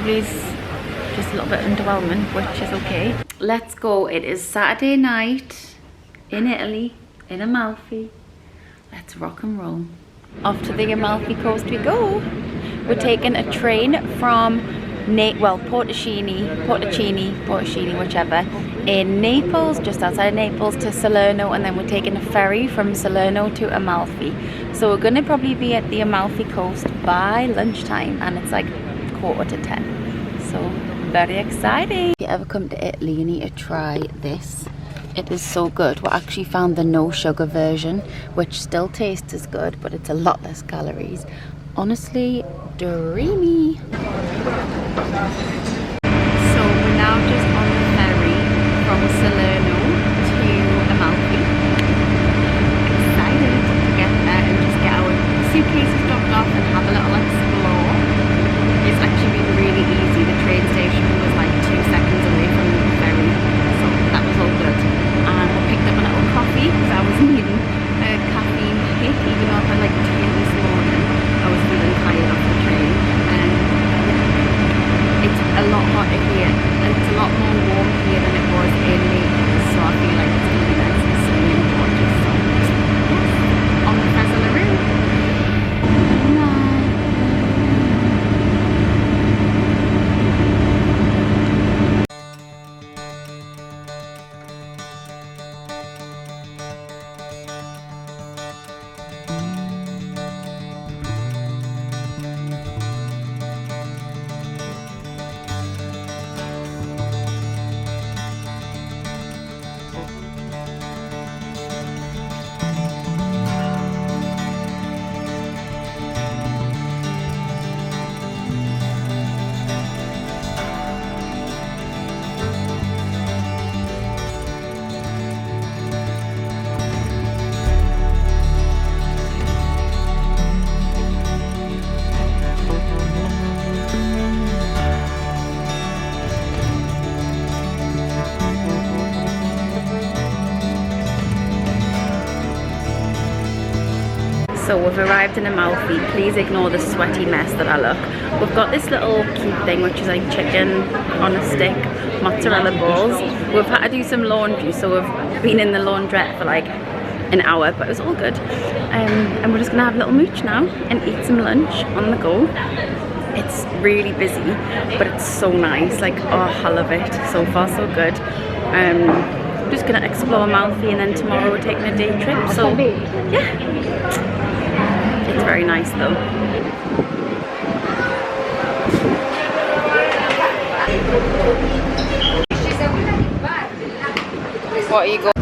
probably is just a little bit underwhelming, which is okay. Let's go. It is Saturday night in Italy, in Amalfi. Let's rock and roll. Off to the Amalfi Coast we go. We're taking a train from Porticini, whichever, in Naples, just outside Naples, to Salerno, and then we're taking a ferry from Salerno to Amalfi. So we're gonna probably be at the Amalfi Coast by lunchtime, and it's like 9:45. So very exciting. If you ever come to Italy, you need to try this. It is so good. We actually found the no sugar version, which still tastes as good, but it's a lot less calories. Honestly, dreamy. So we're now just on the ferry from Salerno to Amalfi. Excited to get there and just get our suitcases dropped off and have a little explore. It's actually been really easy. The train station was like 2 seconds away from the ferry, so that was all good. And we picked up a little coffee because I was needing a caffeine hit, even though I had like tea this morning. I was feeling tired off the train. It's a lot hotter here, and it's a lot more warm here than it was in Naples, so I feel like it's really nice and sunny and gorgeous. So yes, on the Ravello. So we've arrived in Amalfi. Please ignore the sweaty mess that I look. We've got this little cute thing, which is like chicken on a stick, mozzarella balls. We've had to do some laundry, so we've been in the laundrette for like an hour, but it was all good. And we're just gonna have a little mooch now and eat some lunch on the go. It's really busy, but it's so nice. Like, oh, I love it. So far, so good. Just gonna explore Amalfi, and then tomorrow we're taking a day trip. So yeah. It's very nice though. What are you going?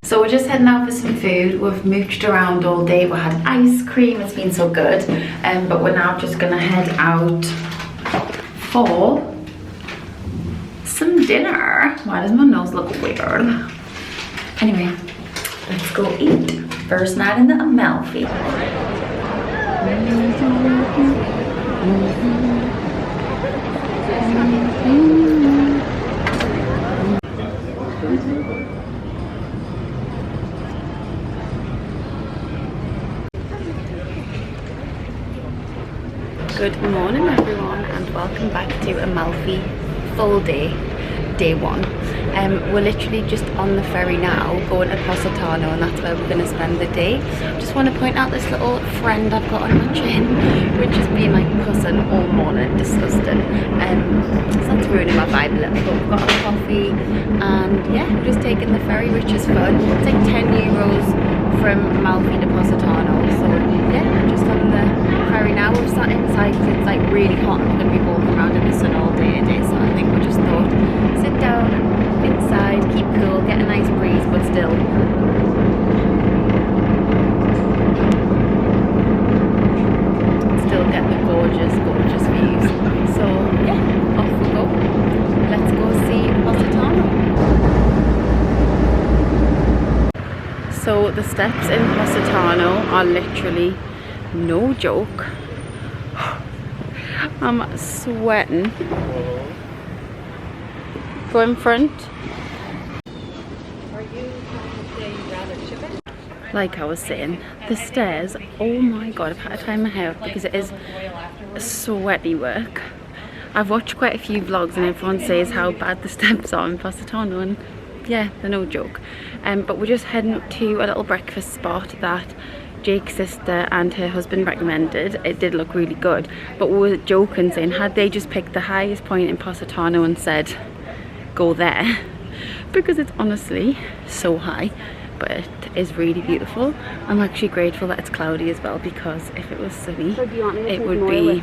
So we're just heading out for some food. We've mooched around all day. We had ice cream. It's been so good. But we're now just gonna head out for some dinner. Why does my nose look weird? Anyway, let's go eat. First night in the Amalfi. Good morning everyone, and welcome back to Amalfi. Full day, day one. We're literally just on the ferry now, going to Positano, and that's where we're going to spend the day. Just want to point out this little friend I've got on my chin, which has been like pussing all morning, disgusting. So that's ruining my vibe a little bit. We've got our coffee, and yeah, we're just taking the ferry, which is fun. It's like 10 euros from Amalfi to Positano, so yeah, we're just on the ferry now. We've sat inside because it's like really hot, and we're going to be walking around in the sun all day today, so I think we just thought, sit down inside, keep cool, get a nice breeze, but still get the gorgeous views. So yeah, off we go. Let's go see Positano. So the steps in Positano are literally no joke. I'm sweating. Go in front. Are you trying to say you'd rather chip it? like I was saying, the stairs, oh my god, I've had to tie my hair up because it is sweaty work. I've watched quite a few vlogs and everyone says how bad the steps are in Positano, and yeah, they're no joke. But we're just heading to a little breakfast spot that Jake's sister and her husband recommended. It did look really good, but we were joking saying, had they just picked the highest point in Positano and said go there, because it's honestly so high, but it is really beautiful. I'm actually grateful that it's cloudy as well, because if it was sunny, it would be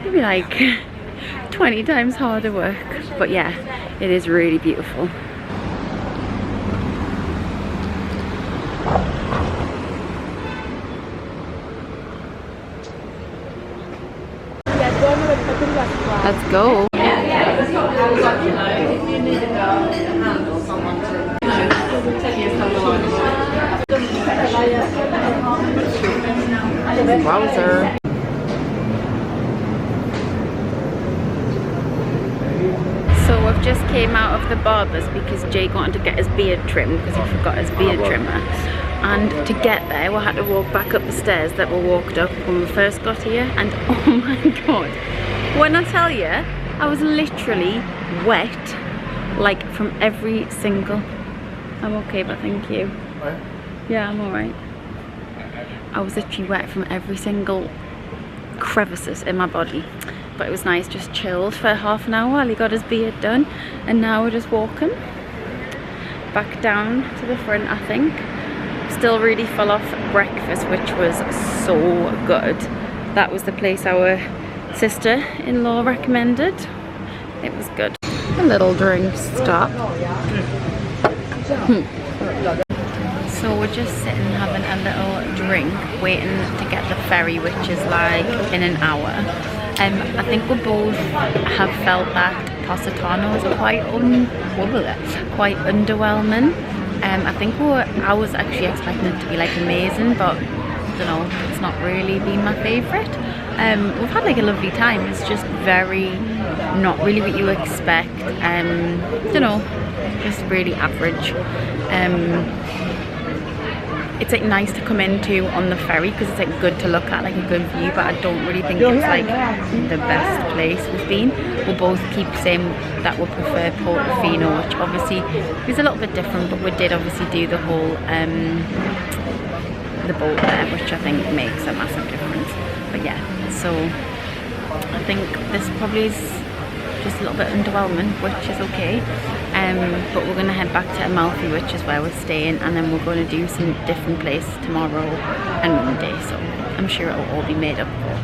maybe like 20 times harder work. But yeah, it is really beautiful. Let's go. Wowzer. So we've just came out of the barber's because Jake wanted to get his beard trimmed because he forgot his beard trimmer. And to get there, we had to walk back up the stairs that we walked up when we first got here. And oh my god, when I tell you, I was literally wet, like from every single... I'm okay, but thank you. Yeah, I'm alright. I was literally wet from every single crevices in my body. But it was nice, just chilled for half an hour while he got his beard done. And now we're just walking back down to the front, I think. Still really full off breakfast, which was so good. That was the place our sister-in-law recommended. It was good. A little drink stop. So we're just sitting having a little drink, waiting to get the ferry, which is like in an hour. I think we both have felt that Positano is quite underwhelming. I think I was actually expecting it to be like amazing, but I don't know, it's not really been my favourite. We've had like a lovely time. It's just very not really what you expect. Don't know, just really average. It's like nice to come into on the ferry because it's like good to look at, like a good view, but I don't really think it's like the best place we've been. We'll both keep saying that we'll prefer Portofino, which obviously is a little bit different, but we did obviously do the whole the boat there, which I think makes a massive difference. But yeah, so I think this probably is just a little bit underwhelming, which is okay. But we're going to head back to Amalfi, which is where we're staying, and then we're going to do some different places tomorrow and Monday, so I'm sure it'll all be made up for.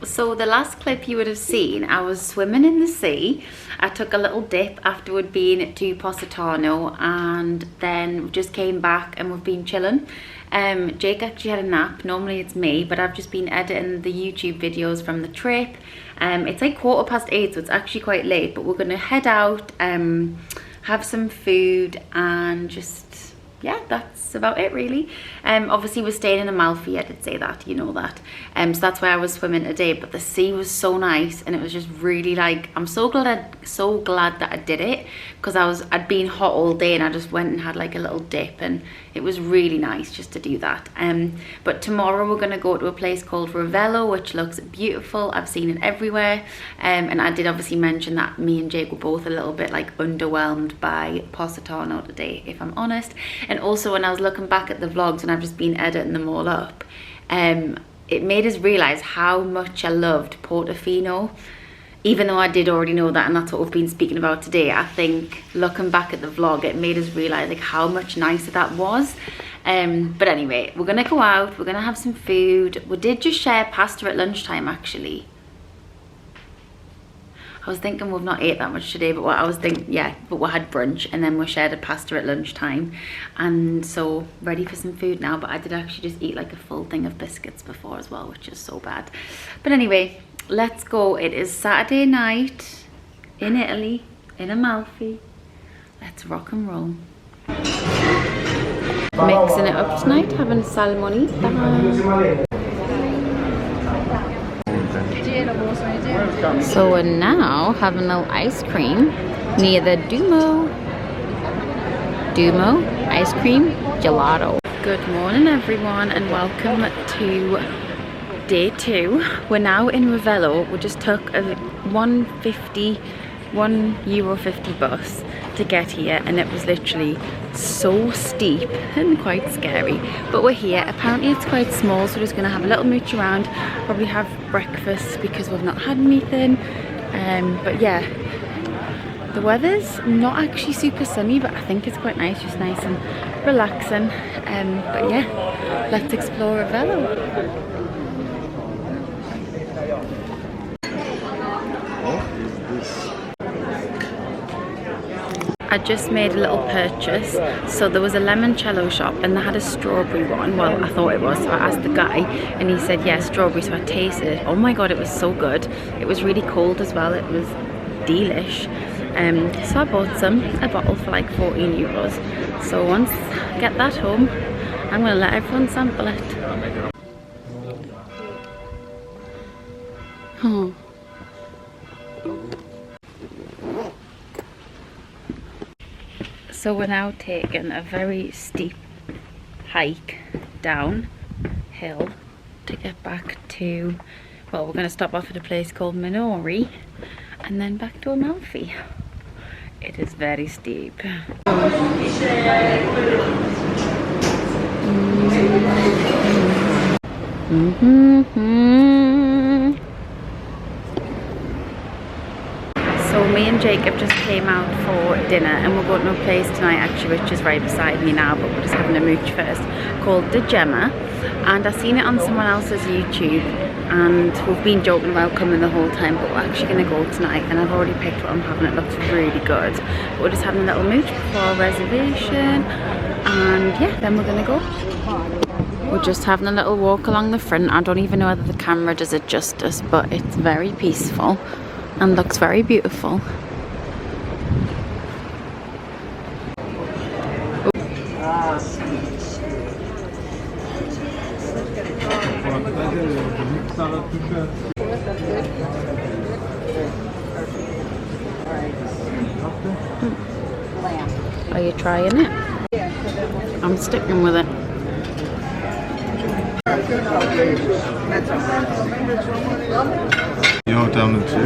So the last clip you would have seen, I was swimming in the sea. I took a little dip after we'd been to Positano, and then just came back and we've been chilling. Jake actually had a nap. Normally it's me, but I've just been editing the YouTube videos from the trip. It's like 8:15, so it's actually quite late, but we're gonna head out, have some food, and just, yeah, that's about it really. Obviously we're staying in Amalfi, I did say that, you know that. So that's why I was swimming today, but the sea was so nice, and it was just really like, I'm so glad that I did it, because I'd been hot all day, and I just went and had like a little dip, and it was really nice just to do that. But tomorrow we're going to go to a place called Ravello, which looks beautiful. I've seen it everywhere. And I did obviously mention that me and Jake were both a little bit like underwhelmed by Positano today, if I'm honest. And also when I was looking back at the vlogs and I've just been editing them all up, it made us realise how much I loved Portofino. Even though I did already know that, and that's what we've been speaking about today, I think looking back at the vlog, it made us realise like how much nicer that was. But anyway, we're gonna go out, we're gonna have some food. We did just share pasta at lunchtime actually. I was thinking we've not ate that much today, but what I was thinking, yeah, but we had brunch and then we shared a pasta at lunchtime. And so ready for some food now, but I did actually just eat like a full thing of biscuits before as well, which is so bad. But anyway, let's go. It is Saturday night in Italy, in Amalfi. Let's rock and roll. Mixing it up tonight, having salmonita. So we're now having a little ice cream near the Duomo ice cream gelato. Good morning everyone and welcome to day 2. We're now in Ravello. We just took a €1.50 bus to get here, and it was literally so steep and quite scary, but we're here. Apparently it's quite small, so we're just gonna have a little mooch around, probably have breakfast because we've not had anything. But yeah, the weather's not actually super sunny, but I think it's quite nice, just nice and relaxing. But yeah, let's explore Ravello. I just made a little purchase. So there was a limoncello shop and they had a strawberry one. Well, I thought it was, so I asked the guy and he said yeah, strawberry. So I tasted it. Oh my god, it was so good. It was really cold as well. It was delish. So I bought a bottle for like €14. So once I get that home, I'm gonna let everyone sample it. Oh. So we're now taking a very steep hike downhill to get back to, well, we're going to stop off at a place called Minori and then back to Amalfi. It is very steep. So me and Jacob just came out for dinner and we're going to a place tonight actually, which is right beside me now, but we're just having a mooch first, called the Gemma. And I've seen it on someone else's YouTube and we've been joking about coming the whole time, but we're actually going to go tonight and I've already picked what I'm having. It looks really good. But we're just having a little mooch before our reservation, and yeah, then we're going to go. We're just having a little walk along the front. I don't even know whether the camera does it justice, but it's very peaceful and looks very beautiful. Are you trying it? I'm sticking with it. You're down the two.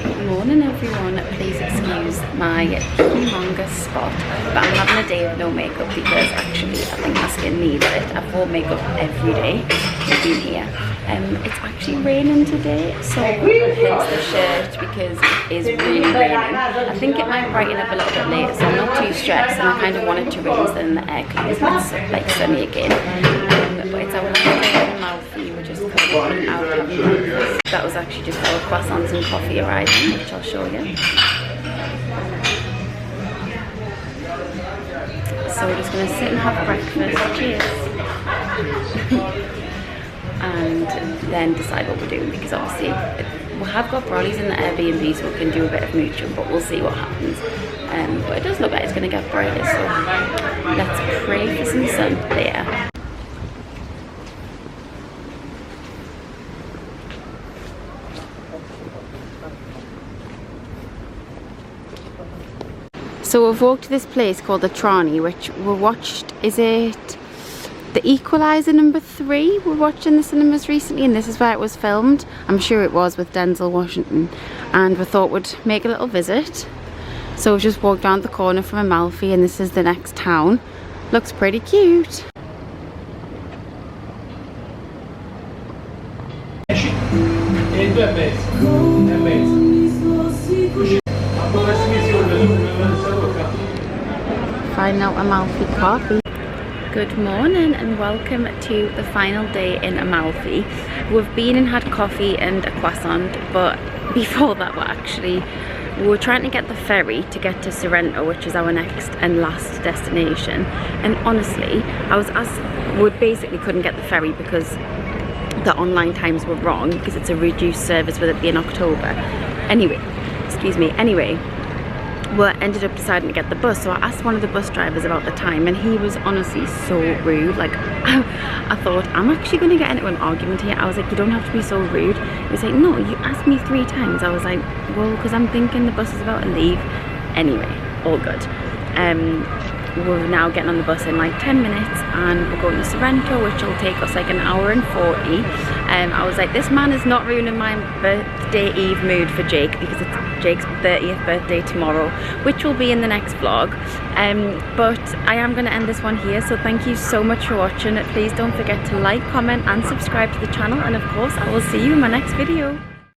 Good morning everyone, please excuse my humongous spot, but I'm having a day of no makeup because actually I think my skin needs it. I've worn makeup every day I've been here. It's actually raining today, so here's the shirt because it is really raining. I think it might brighten up a little bit later, so I'm not too stressed, and I kind of wanted to rain so then the air comes it's like sunny again. But it's our last day in Amalfi. We're just coming out having breakfast. That was actually just our croissants and coffee arriving, which I'll show you. So we're just going to sit and have breakfast. Cheers. And then decide what we're doing, because obviously we have got brollies in the Airbnb, so we can do a bit of mooching, but we'll see what happens. But it does look like it's going to get brighter, so let's pray for some sun there. So we've walked to this place called the Trani, which we watched, is it The Equalizer #3? We watched in the cinemas recently, and this is where it was filmed. I'm sure it was, with Denzel Washington. And we thought we'd make a little visit. So we've just walked around the corner from Amalfi, and this is the next town. Looks pretty cute. Finding out Amalfi coffee. Good morning and welcome to the final day in Amalfi. We've been and had coffee and a croissant, but before that we were trying to get the ferry to get to Sorrento, which is our next and last destination. And honestly, we basically couldn't get the ferry because the online times were wrong, because it's a reduced service with it being October. Anyway, we ended up deciding to get the bus. So I asked one of the bus drivers about the time, and he was honestly so rude. Like, I thought, I'm actually going to get into an argument here. I was like, you don't have to be so rude. He was like, no, you asked me 3 times. I was like, well, because I'm thinking the bus is about to leave. Anyway, all good. We're now getting on the bus in like 10 minutes, and we're going to Sorrento, which will take us like 1 hour and 40. I was like, this man is not ruining my birthday eve mood for Jake, because it's Jake's 30th birthday tomorrow, which will be in the next vlog. But I am going to end this one here, so thank you so much for watching. Please don't forget to like, comment and subscribe to the channel, and of course I will see you in my next video.